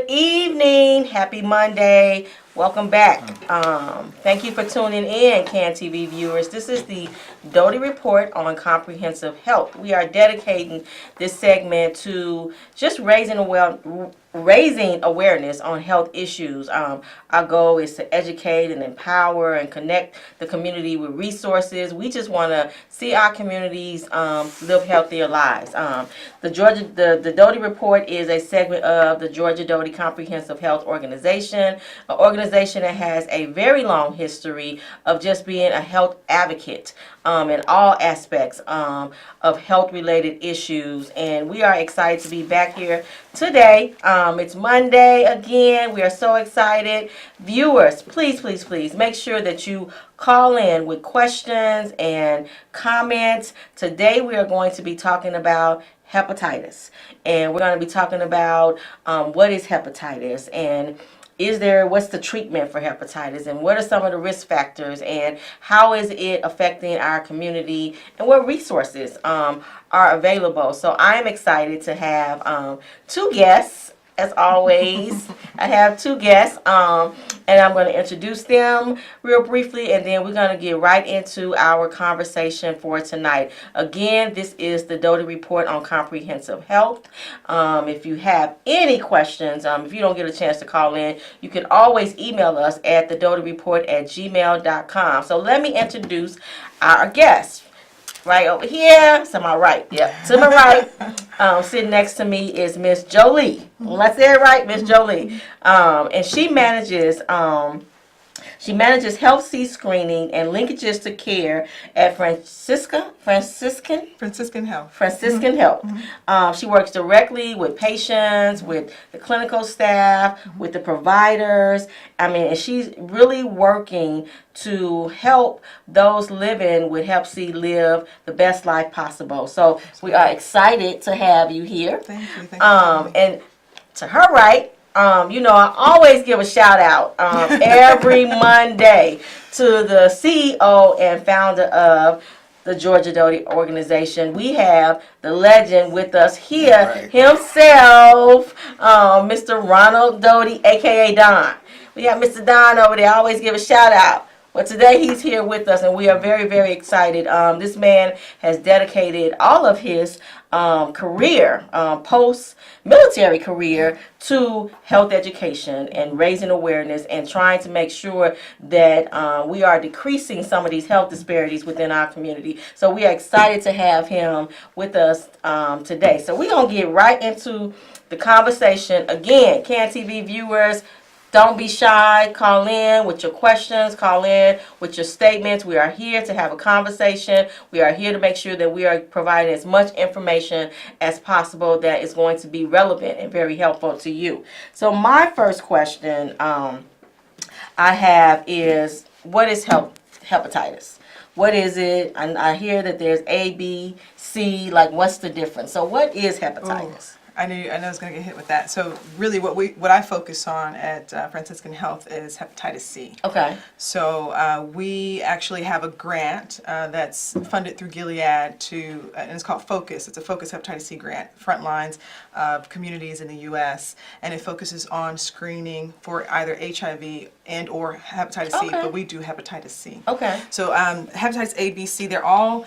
Good evening. Happy Monday. Welcome back. Thank you for tuning in, CAN TV viewers. This is the Doty Report on Comprehensive Health. We are dedicating this segment to just raising awareness on health issues. Our goal is to educate and empower and connect the community with resources. We just want to see our communities live healthier lives. The Doty Report is a segment of the Georgia Doty Comprehensive Health Organization, an organization that has a very long history of just being a health advocate in all aspects of health-related issues. And we are excited to be back here today. It's Monday again. We are so excited. Viewers, please make sure that you call in with questions and comments. Today we are going to be talking about hepatitis. And we're going to be talking about what is hepatitis, and what's the treatment for hepatitis, and what are some of the risk factors, and how is it affecting our community, and what resources are available. So I'm excited to have two guests. As always, I have two guests, and I'm going to introduce them real briefly, and then we're going to get right into our conversation for tonight. Again, this is the Doty Report on Comprehensive Health. If you have any questions, if you don't get a chance to call in, you can always email us at thedotyreport@gmail.com. So let me introduce our guests. Right over here, to my right. Yep, to my right, sitting next to me is Miss Jolie. Let's say it right, Miss Jolie. And she manages Health C screening and linkages to care at Franciscan Health. She works directly with patients, with the clinical staff, with the providers. And she's really working to help those living with Hep C live the best life possible. So we are excited to have you here. Thank you. And to her right, I always give a shout out every Monday to the CEO and founder of the Georgia Doty organization. We have the legend with us here himself, Mr. Ronald Doty, aka Don. We got Mr. Don over there. I always give a shout out. But today he's here with us, and we are very, very excited. This man has dedicated all of his career, post-military career, to health education and raising awareness and trying to make sure that we are decreasing some of these health disparities within our community. So we are excited to have him with us today. So we're going to get right into the conversation. Again, CAN TV viewers, don't be shy. Call in with your questions. Call in with your statements. We are here to have a conversation. We are here to make sure that we are providing as much information as possible that is going to be relevant and very helpful to you. So my first question I have is, what is hepatitis? What is it? And I hear that there's A, B, C. Like, what's the difference? So what is hepatitis? I knew I was going to get hit with that. So really what I focus on at Franciscan Health is hepatitis C. Okay. So we actually have a grant that's funded through Gilead and it's called Focus. It's a Focus Hepatitis C grant, front lines of communities in the U.S. And it focuses on screening for either HIV and or hepatitis C, but we do hepatitis C. Okay. So hepatitis A, B, C, they all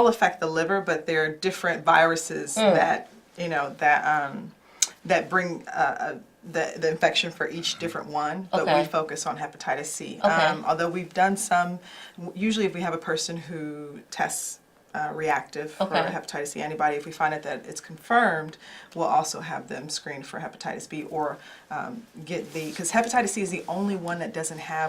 affect the liver, but they're different viruses that bring the infection for each different one, but we focus on hepatitis C. Although we've done some, usually if we have a person who tests reactive for hepatitis C antibody, if we find out that it's confirmed, we'll also have them screened for hepatitis B or because hepatitis C is the only one that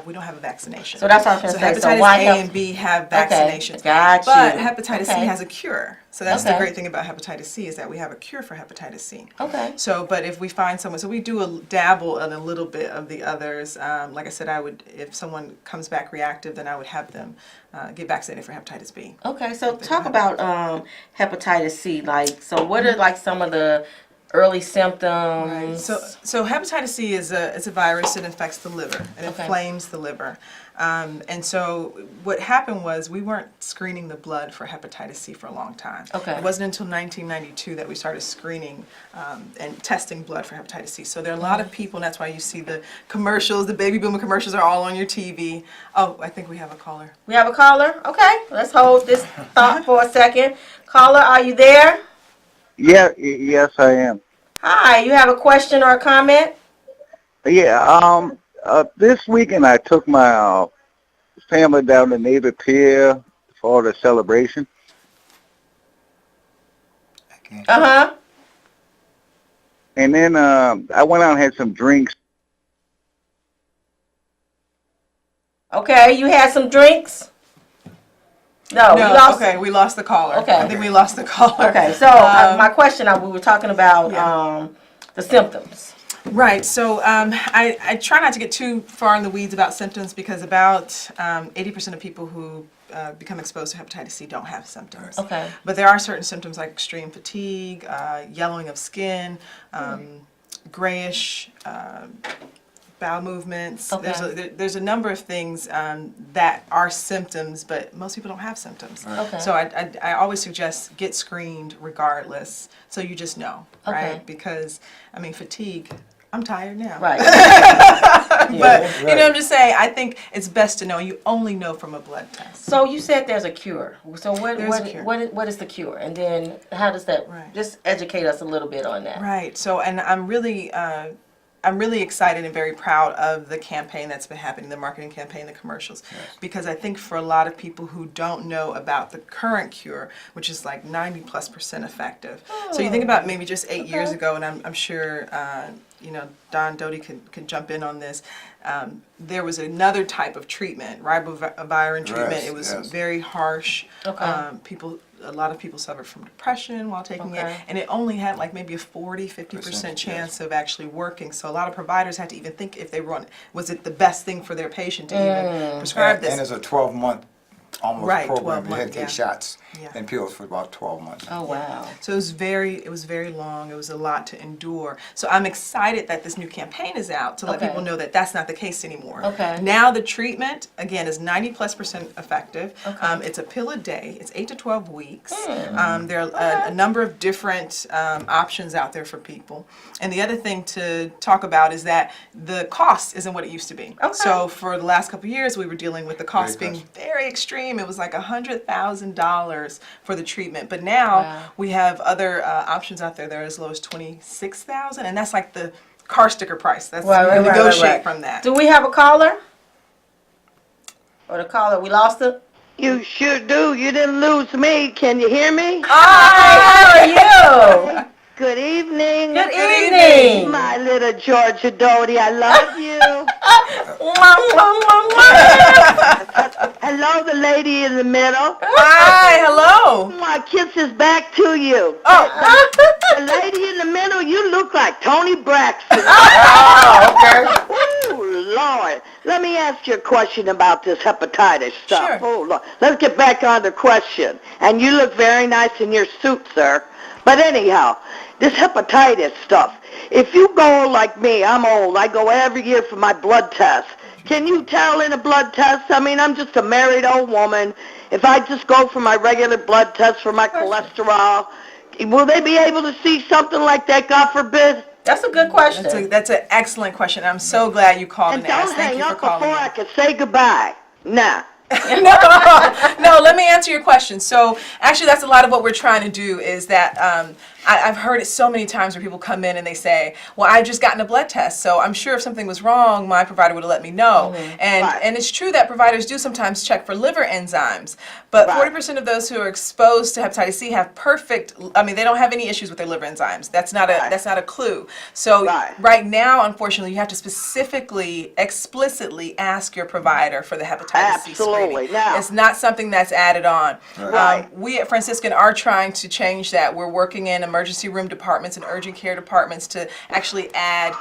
we don't have a vaccination. So that's what I was going to say. Hepatitis A and B have vaccinations. Got you. But hepatitis C has a cure. So that's the great thing about hepatitis C is that we have a cure for hepatitis C. Okay. So, but if we find someone, so we do dabble in a little bit of the others. Like I said, if someone comes back reactive, then I would have them get vaccinated for hepatitis B. Okay. So talk about hepatitis C. So what are some of the early Right. symptoms? So hepatitis C is a virus that infects the liver and Okay. inflames the liver. And so what happened was we weren't screening the blood for hepatitis C for a long time. Okay. It wasn't until 1992 that we started screening and testing blood for hepatitis C. So there are a lot of people, and that's why you see the commercials, the baby boomer commercials are all on your TV. Oh, I think we have a caller. We have a caller? Okay, let's hold this thought for a second. Caller, are you there? Yeah, yes, I am. Hi, you have a question or a comment? Yeah, this weekend I took my family down to Navy Pier for the celebration. Uh-huh. And then I went out and had some drinks. Okay, you had some drinks? No, No, we lost. okay, we lost the caller. Okay. I think we lost the caller. Okay, so my question, we were talking about Yeah. the symptoms. Right. So I try not to get too far in the weeds about symptoms because about 80% of people who become exposed to hepatitis C don't have symptoms. Okay. But there are certain symptoms like extreme fatigue, yellowing of skin, grayish bowel movements. Okay. There's a number of things that are symptoms, but most people don't have symptoms. Okay. So I always suggest get screened regardless, so you just know, Okay. right? Because, I mean, fatigue, I'm tired now. Right. But, you know, I'm just saying, I think it's best to know. You only know from a blood test. So you said there's a cure. So There's a cure. what is the cure? And then how does that, Right. just educate us a little bit on that. Right. So, and I'm really excited and very proud of the campaign that's been happening, the marketing campaign, the commercials, because I think for a lot of people who don't know about the current cure, which is like 90+% effective. So you think about maybe just 8 years ago, and I'm sure you know, Doty could jump in on this. There was another type of treatment, ribavirin treatment. Yes, It was yes. very harsh. Okay. A lot of people suffered from depression while taking it, Okay. and it only had like maybe a 40-50% chance of actually working. So a lot of providers had to even think if they was it the best thing for their patient to even prescribe this. And it's a 12-month almost Right, program. 12 You had months, to take yeah. shots Yeah. and pills for about 12 months. Oh, wow. So it was very long. It was a lot to endure. So I'm excited that this new campaign is out to let Okay. people know that that's not the case anymore. Okay. Now the treatment again is 90+% effective. Okay. It's a pill a day. It's 8 to 12 weeks. There are a number of different options out there for people. And the other thing to talk about is that the cost isn't what it used to be. Okay. So for the last couple of years, we were dealing with the cost Very being costly. very extreme. It was like $100,000 for the treatment. But now Wow. we have other options out there that are as low as $26,000, and that's like the car sticker price. That's Right, you right, negotiate right. from that. Do we have a caller? Or the caller, we lost it? You sure do. You didn't lose me. Can you hear me? Hi, how are you? Good evening. Good evening. My little Georgia Doty, I love you. Mwah, mwah, mwah, mwah. Hello, the lady in the middle. Hi, hello. My kisses back to you. Oh, The lady in the middle, you look like Tony Braxton. Oh, okay. Ooh, Lord. Let me ask you a question about this hepatitis stuff. Sure. Oh, Lord. Let's get back on the question. And you look very nice in your suit, sir. But anyhow, this hepatitis stuff, if you go like me, I'm old, I go every year for my blood test. Can you tell in a blood test? I mean, I'm just a married old woman. If I just go for my regular blood test for my cholesterol, will they be able to see something like that, God forbid? That's a good question. that's an excellent question. I'm so glad you called And and asked. don't Thank hang you for up before calling. I can say goodbye. Nah. No, let me answer your question. So actually that's a lot of what we're trying to do is that I've heard it so many times where people come in and they say, well, I've just gotten a blood test, so I'm sure if something was wrong, my provider would have let me know. Right. And it's true that providers do sometimes check for liver enzymes, but Right. 40% of those who are exposed to hepatitis C have they don't have any issues with their liver enzymes. That's not Right. that's not a clue. So Right. now, unfortunately, you have to explicitly ask your provider for the hepatitis C screening. Absolutely. Now- It's not something that's added on. Right. We at Franciscan are trying to change that. We're working in emergency room departments and urgent care departments to actually add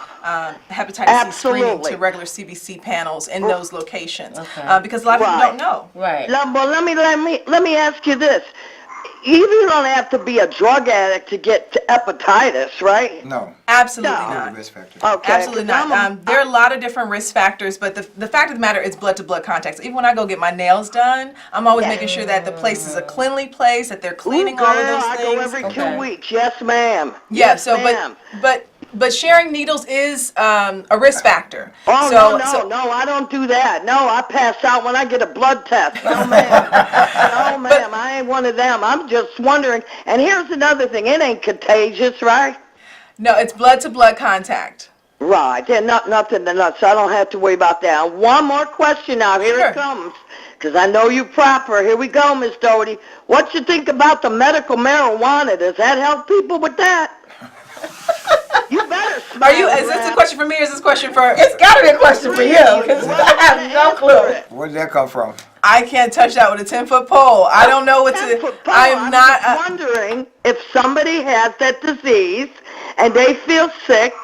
hepatitis C screening Absolutely. to regular CBC panels in those locations Okay. because a lot of people Right. don't know. Right. Well, let me ask you this. you don't have to be a drug addict to get to hepatitis, right? No. Absolutely No. not. Risk factor. Okay. Absolutely 'cause not. There are a lot of different risk factors, but the fact of the matter is blood-to-blood contact. Even when I go get my nails done, I'm always Yeah. making sure that the place is a cleanly place, that they're Ooh, cleaning girl, all of those I things. go every Okay. 2 weeks. Yes, ma'am. Yeah, Yes, so ma'am. but sharing needles is a risk factor. Oh, so, no, I don't do that. No, I pass out when I get a blood test. No, ma'am. No, ma'am, I ain't one of them. I'm just wondering. And here's another thing. It ain't contagious, right? No, it's blood-to-blood contact. Right. There's nothing to nothing, so I don't have to worry about that. One more question now. Here Sure. it comes. Because I know you proper. Here we go, Miss Doty. What you think about the medical marijuana? Does that help people with that? You better smile. Is this a question for me or is this a question for... It's got to be a question for you, because I have no clue. Where did that come from? I can't touch that with a 10-foot pole. I don't know what to... I'm not... just wondering if somebody has that disease and they feel sick,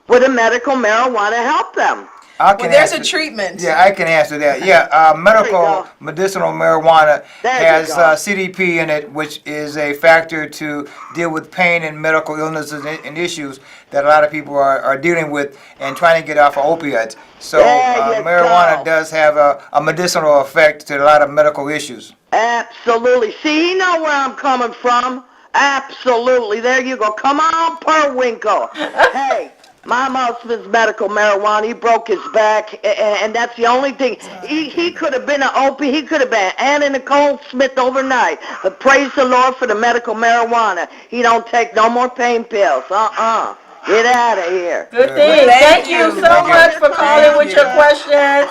would a medical marijuana help them? I can Well, there's a answer- treatment. Yeah, I can answer that. Yeah, medical go. medicinal marijuana There you has go. CDP in it, which is a factor to deal with pain and medical illnesses and issues that a lot of people are dealing with and trying to get off of opiates. So There you marijuana go. does have a medicinal effect to a lot of medical issues. Absolutely. See, you know where I'm coming from. Absolutely. There you go. Come on, Periwinkle. Hey, my husband's medical marijuana. He broke his back, and that's the only thing. He could have been an opie. He could have been Anna Nicole Smith overnight. But praise the Lord for the medical marijuana. He don't take no more pain pills. Get out of here. Good thing. Thank you so Thank you. much for calling with your questions.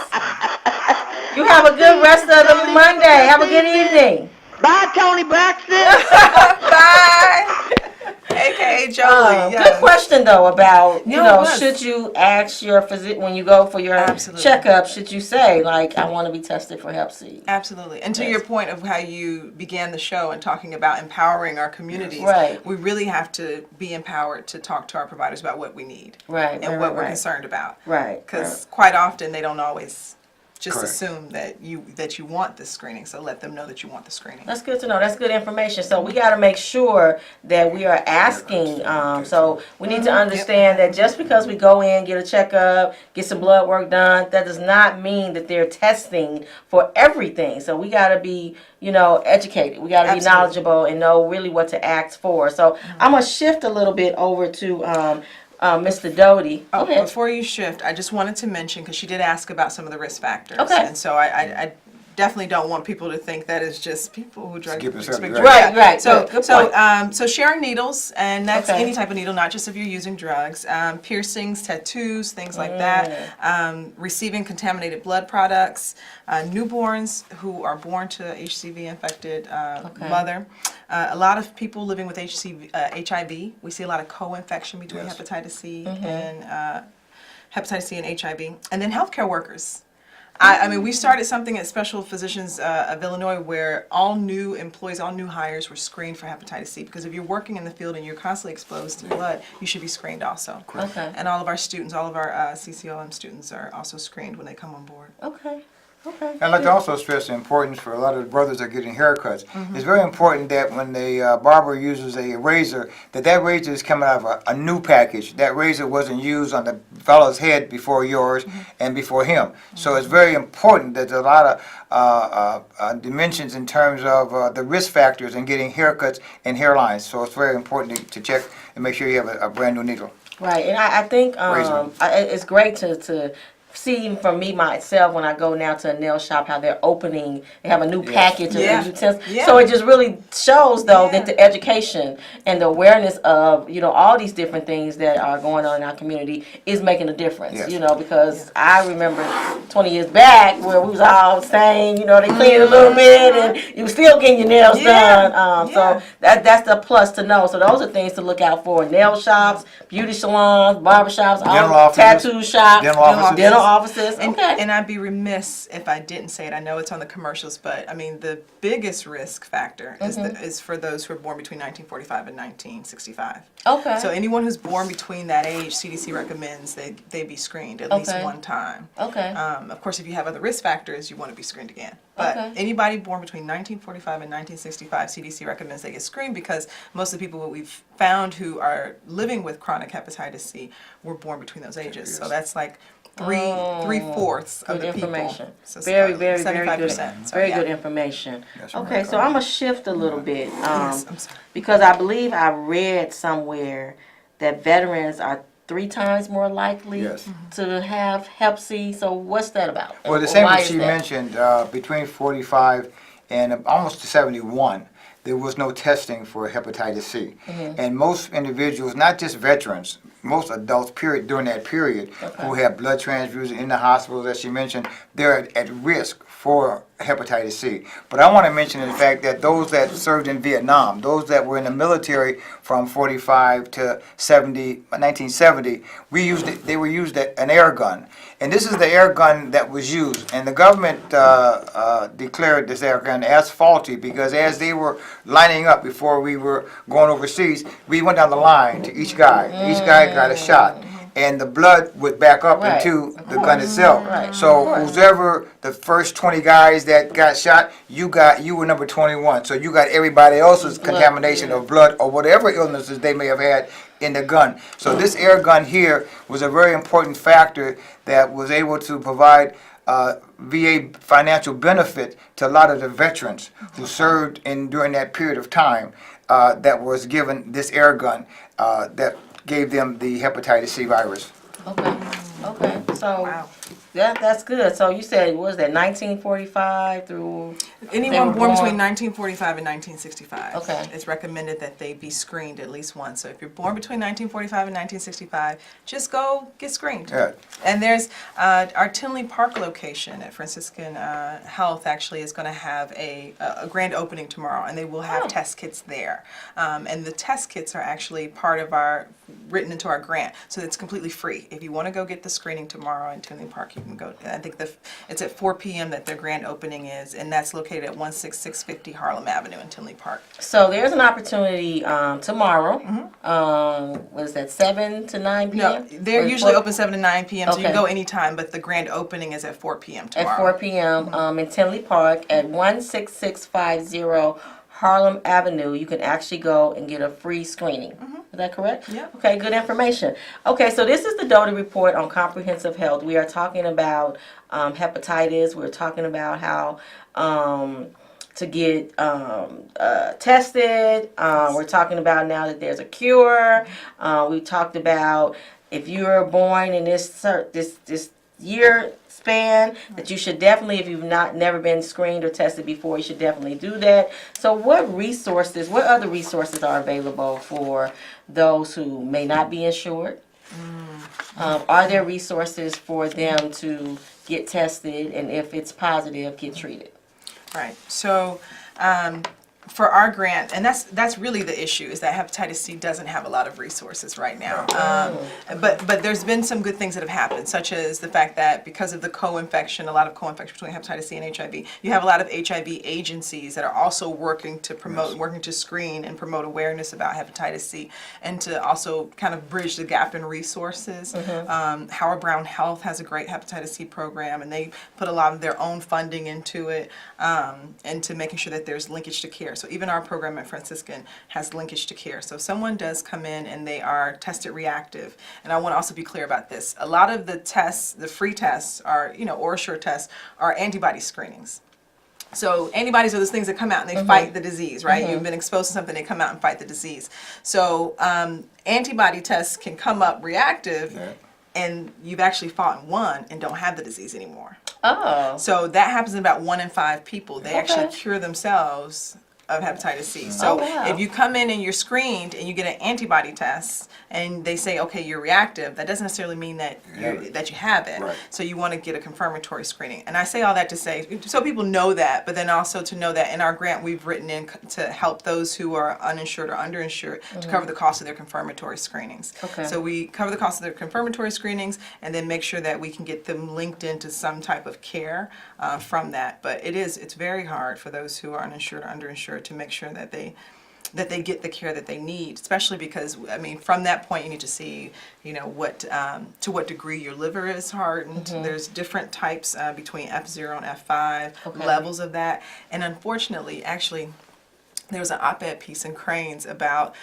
You have a good rest of the Monday. Have a good evening. Bye, Tony Braxton. Bye. AKA Jolie. Yes. Good question though about, you No, it know, was. should you ask your physician when you go for your Absolutely. checkup, should you say, like, I want to be tested for Hep C? Absolutely. And to Yes. your point of how you began the show and talking about empowering our communities, Right. we really have to be empowered to talk to our providers about what we need Right, and right, what we're right. concerned about. Right. Because quite often they don't always just Correct. assume that you want this screening. So let them know that you want the screening. That's good to know. That's good information. So we got to make sure that we are asking. So we need to understand that just because we go in, get a checkup, get some blood work done, that does not mean that they're testing for everything. So we got to be, you know, educated. We got to be Absolutely. knowledgeable and know really what to ask for. So I'm gonna shift a little bit over to Mr. Doty. Oh, Okay. before you shift, I just wanted to mention, because she did ask about some of the risk factors. Okay. And so I definitely don't want people to think that it's just people who drug. Skip a step, drug- right. Right, right. So, Good so, point. so sharing needles, and that's Okay. any type of needle, not just if you're using drugs. Piercings, tattoos, things like Mm. that. Receiving contaminated blood products. Newborns who are born to a HCV-infected mother. A lot of people living with HIV. We see a lot of co-infection between Yes. hepatitis C Mm-hmm. and hepatitis C and HIV, and then healthcare workers. I mean, we started something at Special Physicians of Illinois where all new employees, all new hires were screened for hepatitis C, because if you're working in the field and you're constantly exposed to blood, you should be screened also. Okay. And all of our students, all of our CCOM students are also screened when they come on board. Okay. Okay. I'd like to also stress the importance for a lot of the brothers that are getting haircuts. It's very important that when the barber uses a razor, that razor is coming out of a new package. That razor wasn't used on the fellow's head before yours and before him. So it's very important that there's a lot of dimensions in terms of the risk factors in getting haircuts and hairlines. So it's very important to check and make sure you have a brand new needle. Right, and I think Razor. it's great to see even from me myself when I go now to a nail shop how they're opening, they have a new package of Yeah. utensils. Yeah. So it just really shows though Yeah. that the education and the awareness of, you know, all these different things that are going on in our community is making a difference, Yes. you know, because I remember 20 years back where we was all saying, you know, they cleaned a little bit and you were still getting your nails Yeah. done. Yeah. So that's the plus to know. So those are things to look out for. Nail shops, beauty salons, barber shops, Dental all offices. tattoo shops, Dental offices. dental offices. And, Okay. and I'd be remiss if I didn't say it. I know it's on the commercials, but I mean, the biggest risk factor is for those who are born between 1945 and 1965. Okay. So anyone who's born between that age, CDC recommends they be screened at least one time. Okay. Of course, if you have other risk factors, you want to be screened again. But Okay. anybody born between 1945 and 1965, CDC recommends they get screened because most of the people that we've found who are living with chronic hepatitis C were born between those ages. So that's like three-fourths of Good the people. information. So it's Very, about very, very good. 75%. So, Very yeah. good information. That's Okay, right. so I'm gonna shift a little bit, Yes, I'm sorry. because I believe I read somewhere that veterans are 3 times more likely Yes. to have Hep C. So what's that about? Well, the Or same why as is she that? mentioned, between 45 and almost to 71, there was no testing for hepatitis C. And most individuals, not just veterans, most adults, period, during that period, who have blood transfusions in the hospitals, as she mentioned, they're at risk for hepatitis C. But I want to mention the fact that those that served in Vietnam, those that were in the military from 45 to 1970, they were used an air gun. And this is the air gun that was used. And the government declared this air gun as faulty because as they were lining up before we were going overseas, we went down the line to each guy. Each guy got a shot. And the blood would back up Right. into the gun itself. Right. So Of course. whoever the first 20 guys that got shot, you were number 21. So you got everybody else's Blood, contamination yeah. of blood or whatever illnesses they may have had in the gun. So this air gun here was a very important factor that was able to provide VA financial benefit to a lot of the veterans who served during that period of time that was given this air gun that gave them the hepatitis C virus. Okay. Okay. So Wow. that's good. So you said, what was that, 1945 through? They Anyone were born between born- 1945 and 1965, Okay. it's recommended that they be screened at least once. So if you're born between 1945 and 1965, just go get screened. Yeah. And there's our Tinley Park location at Franciscan Health actually is going to have a grand opening tomorrow, and they will have test kits there. And the test kits are actually part of written into our grant, so it's completely free. If you want to go get the screening tomorrow in Tinley Park, you can go. I think it's at 4 p.m. that their grand opening is, and that's located at 16650 Harlem Avenue in Tinley Park. So there's an opportunity tomorrow. What is that, 7 to 9 p.m.? No, they're Or usually 4 open 7 to 9 p.m., so you can Okay. go anytime, but the grand opening is at 4 p.m. tomorrow. At 4 p.m. In Tinley Park at 16650 Harlem Avenue. You can actually go and get a free screening. Is that correct? Yeah. Okay, good information. Okay, so this is the Doty report on comprehensive health. We are talking about hepatitis. We're talking about how to get tested. We're talking about now that there's a cure. We talked about if you're born in this year span, that you should definitely, if you've never been screened or tested before, you should definitely do that. So what other resources are available for those who may not be insured? Are there resources for them to get tested, and if it's positive, get treated? Right. So for our grant, and that's really the issue, is that hepatitis C doesn't have a lot of resources right now. But there's been some good things that have happened, such as the fact that because of the co-infection, a lot of co-infection between hepatitis C and HIV, you have a lot of HIV agencies that are also working to promote, working to screen and promote awareness about hepatitis C, and to also kind of bridge the gap in resources. Howard Brown Health has a great hepatitis C program, and they put a lot of their own funding into it, and to making sure that there's linkage to care. So even our program at Franciscan has linkage to care. So if someone does come in and they are tested reactive, and I want to also be clear about this, a lot of the tests, the free tests are, OraSure tests, are antibody screenings. So antibodies are those things that come out and they fight the disease, right? You've been exposed to something, they come out and fight the disease. So antibody tests can come up reactive, and you've actually fought and won and don't have the disease anymore. Oh. So that happens in about 1 in 5 people. They actually Okay. cure themselves of hepatitis C. So wow. if you come in and you're screened and you get an antibody test and they say, okay, you're reactive, that doesn't necessarily mean that that you have it. Right. So you want to get a confirmatory screening. And I say all that to say, so people know that, but then also to know that in our grant we've written in to help those who are uninsured or underinsured to cover the cost of their confirmatory screenings. Okay. So we cover the cost of their confirmatory screenings and then make sure that we can get them linked into some type of care from that. But it's very hard for those who are uninsured or underinsured to make sure that they get the care that they need, especially because, I mean, from that point you need to see, what to what degree your liver is hardened. There's different types between F0 and F5, levels of that. And unfortunately, actually, there was an op-ed piece in Cranes about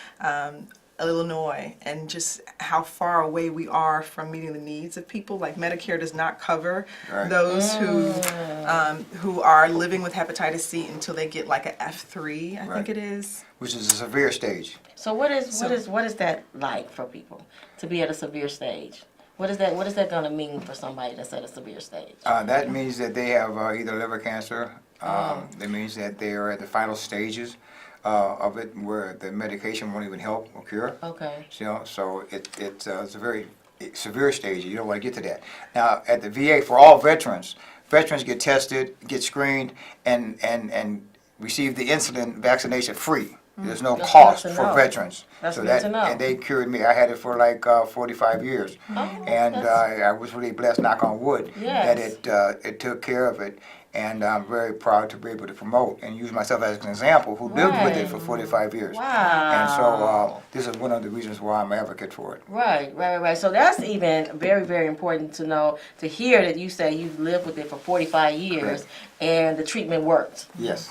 Illinois and just how far away we are from meeting the needs of people. Like Medicare does not cover those who are living with hepatitis C until they get like a F3, I think it is. Which is a severe stage. So what is that like for people to be at a severe stage? What is that going to mean for somebody that's at a severe stage? That means that they have either liver cancer. That means that they are at the final stages of it, where the medication won't even help or cure. Okay. So it's a very severe stage. You don't want to get to that. Now, at the VA, for all veterans get tested, get screened, and receive the insulin vaccination free. There's no cost for veterans. That's good to know. And they cured me. I had it for like 45 years, and I was really blessed, knock on wood, that it took care of it. And I'm very proud to be able to promote and use myself as an example who lived with it for 45 years. Wow. And so this is one of the reasons why I'm an advocate for it. Right. So that's even very, very important to know, to hear that you say you've lived with it for 45 years and the treatment worked. Yes.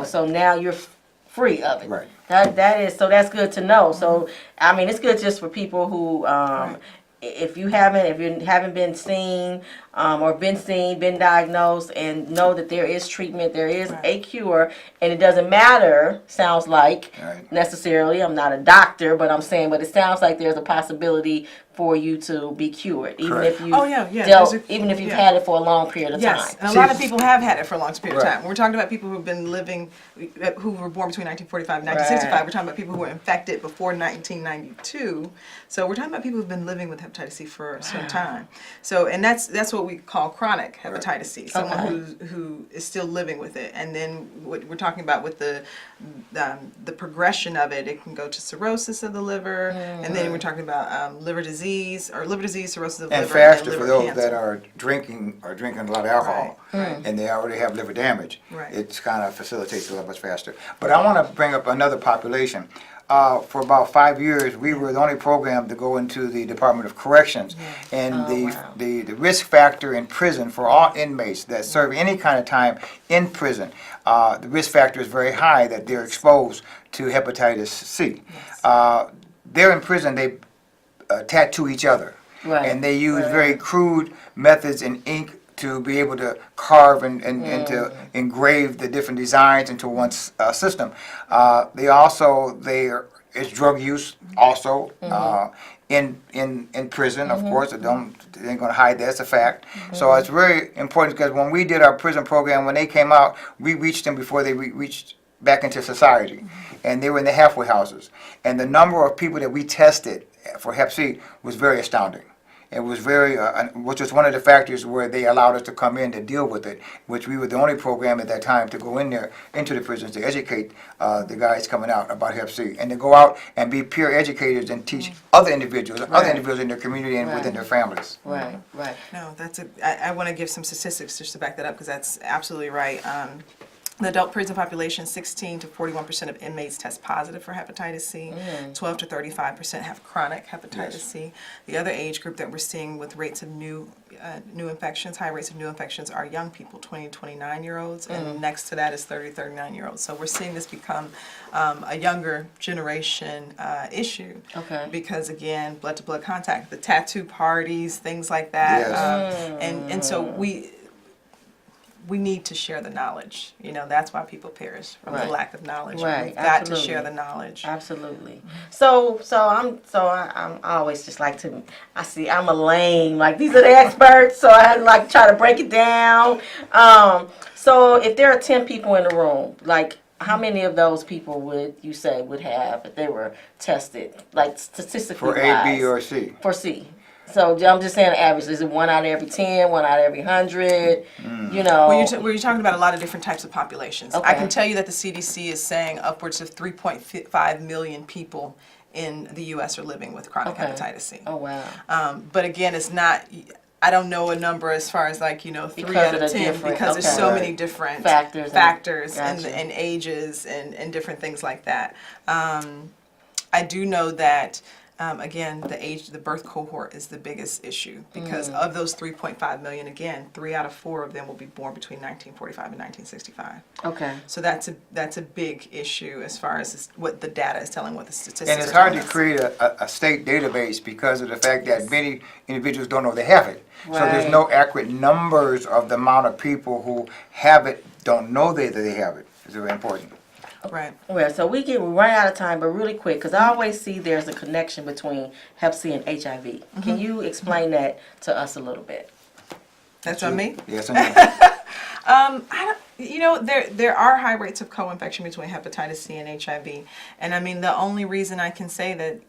So now you're free of it. Right. That's good to know. So, I mean, it's good just for people who, if you haven't been seen or been diagnosed, and know that there is treatment, there is a cure, and it doesn't matter, sounds like, necessarily, I'm not a doctor, but I'm saying, but it sounds like there's a possibility for you to be cured, even if you even if you've had it for a long period of time. And a lot of people have had it for a long period of time. We're talking about people who've been living, who were born between 1945 and 1965. We're talking about people who were infected before 1992. So we're talking about people who've been living with hepatitis C for some time. So, and that's what we call chronic hepatitis C, someone who is still living with it. And then what we're talking about with the progression of it, it can go to cirrhosis of the liver, and then we're talking about liver disease, cirrhosis of the and liver, faster and for liver those cancer. that are drinking a lot of alcohol, and they already have liver damage. It kind of facilitates a little much faster. But I want to bring up another population. For about 5 years, we were the only program to go into the Department of Corrections, and the risk factor in prison for all inmates that serve any kind of time in prison, the risk factor is very high that they're exposed to hepatitis C. They're in prison, they tattoo each other, and they use very crude methods in ink to be able to carve and to engrave the different designs into one's system. It's drug use also in prison, of course. They ain't going to hide that. It's a fact. So it's very important, because when we did our prison program, when they came out, we reached them before they reached back into society, and they were in the halfway houses. And the number of people that we tested for Hep C was very astounding. It was which was one of the factors where they allowed us to come in to deal with it, which we were the only program at that time to go in there, into the prisons, to educate the guys coming out about Hep C, and to go out and be peer educators and teach other individuals in their community and within their families. Right. No, I want to give some statistics just to back that up, because that's absolutely right. The adult prison population, 16 to 41% of inmates test positive for hepatitis C. 12 to 35% have chronic hepatitis C. The other age group that we're seeing with rates of new infections, high rates of new infections, are young people, 20 to 29-year-olds, and next to that is 30 to 39-year-olds. So we're seeing this become a younger generation issue. Because again, blood-to-blood contact, the tattoo parties, things like that, and so we need to share the knowledge. That's why people perish, from the lack of knowledge. We've got to share the knowledge. Absolutely. So I always just like to, I'm a lame, like these are the experts, so I like try to break it down. So if there are 10 people in the room, like how many of those people would you say would have if they were tested, like statistically For A, B, wise? or C. For C. So I'm just saying average. Is it 1 out of every 10, 1 out of every 100? You know. Well, you're talking about a lot of different types of populations. I Okay. can tell you that the CDC is saying upwards of 3.5 million people in the U.S. are living with chronic Okay. hepatitis C. Oh wow. But again, it's not. I don't know a number as far as like 3 Because out of of the 10 different- because there's okay. so Right. many different Factors and, gotcha. and ages and different things like that. I do know that. Again, the birth cohort is the biggest issue because of those 3.5 million, again, 3 out of 4 of them will be born between 1945 and 1965. Okay. So that's a big issue as far as what the data is telling, what the statistics And it's are hard to telling us. create a state database because of the fact that many individuals don't know they have it. So there's Right. no accurate numbers of the amount of people who have it, don't know that they have it. It's very important. Right. Well, so we run out of time, but really quick, because I always see there's a connection between Hep C and HIV. Can you explain that to us a little bit? That's on me. Yes, I There are high rates of co-infection between hepatitis C and HIV, and I mean the only reason I can say that,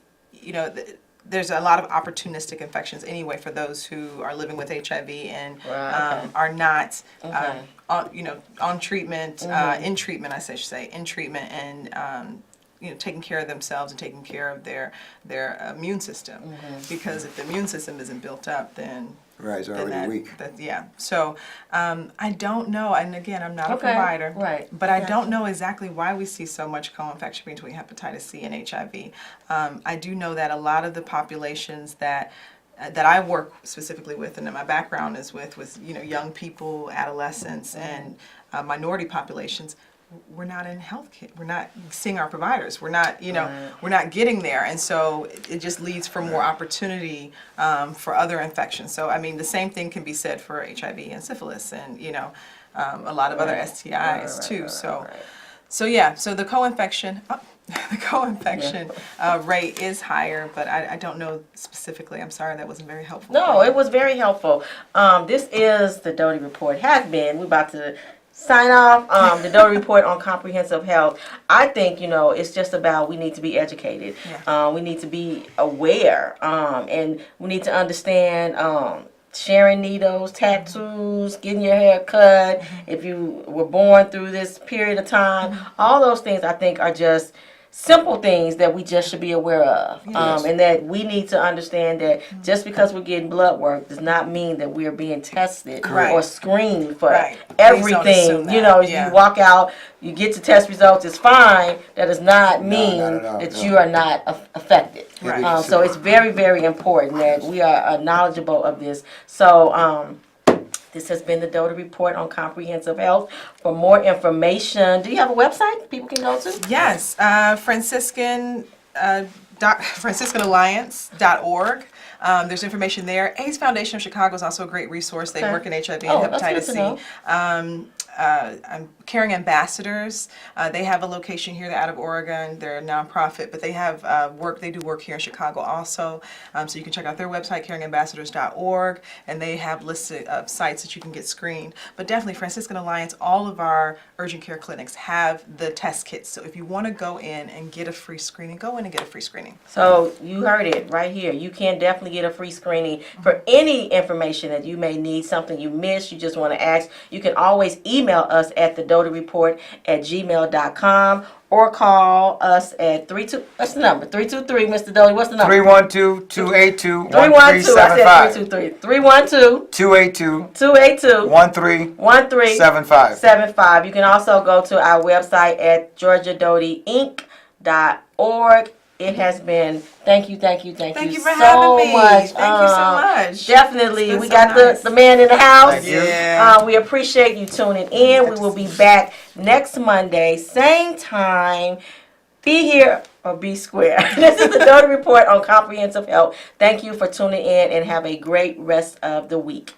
there's a lot of opportunistic infections anyway for those who are living with HIV and Right, okay. are not, Okay. on treatment, in treatment, I should say, in treatment and. Taking care of themselves and taking care of their immune system, because if the immune system isn't built up, then Right, it's then already weak. So I don't know, and again, I'm not a Okay, provider, right. but I Yeah. don't know exactly why we see so much co-infection between hepatitis C and HIV. I do know that a lot of the populations that I work specifically with, and that my background is with young people, adolescents, and minority populations. We're not in healthcare. We're not seeing our providers. We're not, we're not getting there, and so it just leads for more opportunity for other infections. So I mean, the same thing can be said for HIV and syphilis, and a lot of other STIs too. So the co-infection. The co-infection rate is higher, but I don't know specifically. I'm sorry, that wasn't very helpful. No, it was very helpful. This is the Doty Report. Has been. We're about to sign off. The Doty Report on comprehensive health. I think it's just about we need to be educated. Yeah. We need to be aware, and we need to understand. Sharing needles, tattoos, getting your hair cut, if you were born through this period of time, all those things I think are just simple things that we just should be aware of. Yes. And that we need to understand that just because we're getting blood work does not mean that we're being tested Correct. or screened for Right. Please don't everything. assume that. Yeah. You walk out, you get your test results, it's fine. That does not mean not at all, that no. you are not affected. Right. So it's very, very important that we are knowledgeable of this. So this has been the Doty Report on comprehensive health. For more information, do you have a website people can go to? Yes, FranciscanAlliance.org. There's information there. AIDS Foundation of Chicago is also a great resource. They Okay. work in HIV Oh, and that's good hepatitis to C. know. Caring Ambassadors. They have a location here out of Oregon. They're a nonprofit, but they have work. They do work here in Chicago also. So you can check out their website, caringambassadors.org, and they have lists of sites that you can get screened. But definitely, Franciscan Alliance, all of our urgent care clinics have the test kits. So if you want to go in and get a free screening, go in and get a free screening. So you heard it right here. You can definitely get a free screening for any information that you may need, something you missed, you just want to ask. You can always email us at thedotyreport@gmail.com or call us at 32. What's the number? 323, Mr. Doty. What's the number? 312-282-1375. 312. I said 323. 312 282 282 1375. 1375. You can also go to our website at georgiadotyinc.org. It has been, thank you Thank you for so having me. much. Thank you so much. Definitely. It's We been got so nice. the man in the house. Thank you. Yeah. We appreciate you tuning in. We will be back next Monday, same time. Be here or be square. This is the Doty Report on comprehensive health. Thank you for tuning in and have a great rest of the week.